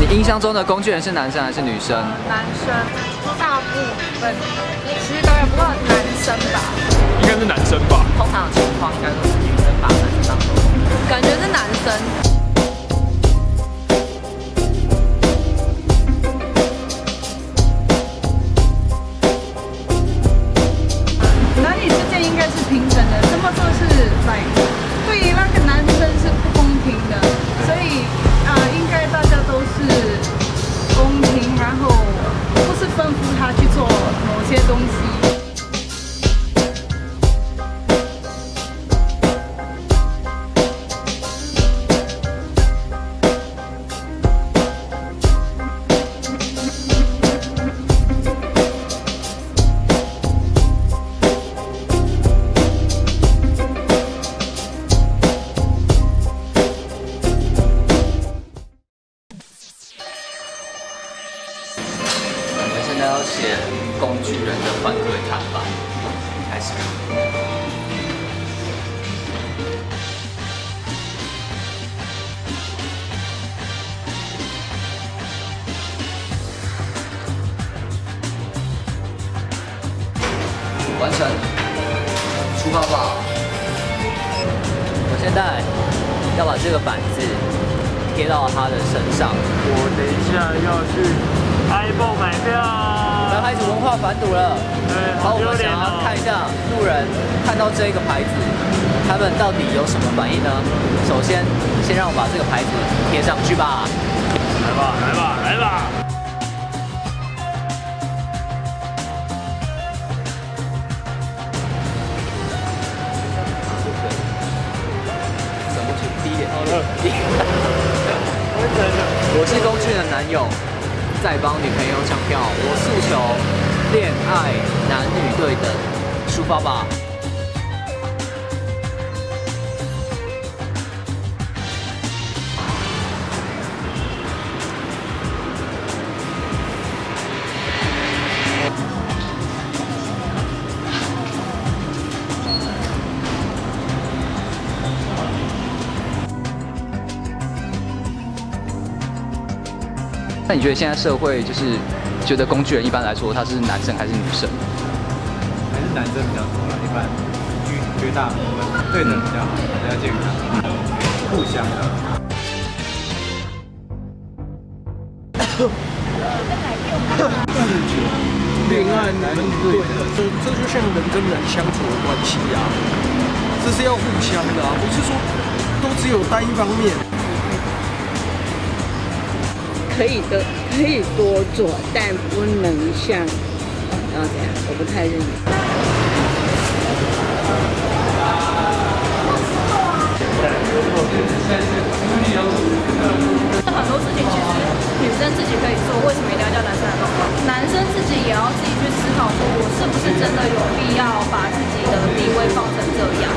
你印象中的工具人是男生还是女生？男生，大部分其实都有，不过男生吧。应该是男生吧。通常的情况应该都是女生把男生当做工具人。感觉是男生。男女之间应该是平等的，这么做是对那个男生是不公平的，所以应该大家都是公平，然后不是吩咐他去做某些东西。现在要写工具人的反对看法，开始。完成，出发吧！我现在要把这个板子贴到他的身上。我等一下要去 iPhone 买票。然后开始文化反赌了。好，我们想要看一下路人看到这个牌子，他们到底有什么反应呢？首先，先让我把这个牌子贴上去吧。来吧，来吧，来吧！怎么去低一点？好了，我是工具人男友，在帮女朋友抢票。我诉求恋爱男女对等，出发吧！那你觉得现在社会就是觉得工具人一般来说他是男生还是女生？还是男生比较多啦，一般绝大部分对等比较好，比较健康，互相的。恋爱男女对等，这就像人跟人相处的关系啊，这是要互相的啊，不是说都只有单一方面。可以多做，但不能像，然后这样，我不太认同。很多事情其实女生自己可以做，为什么一定要叫男生来帮忙？男生自己也要自己去思考，说我是不是真的有必要把自己的地位放成这样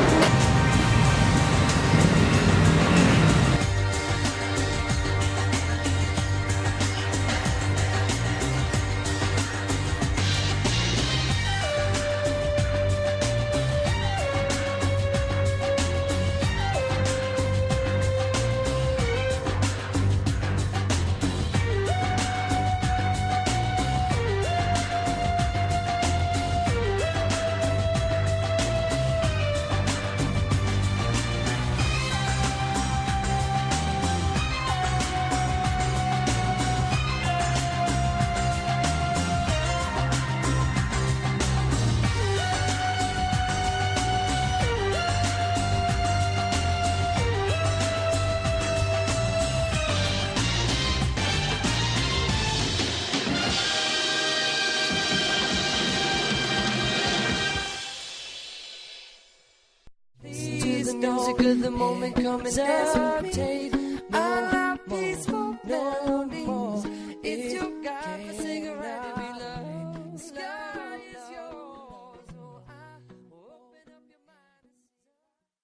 ？The music of the moment, come and dance.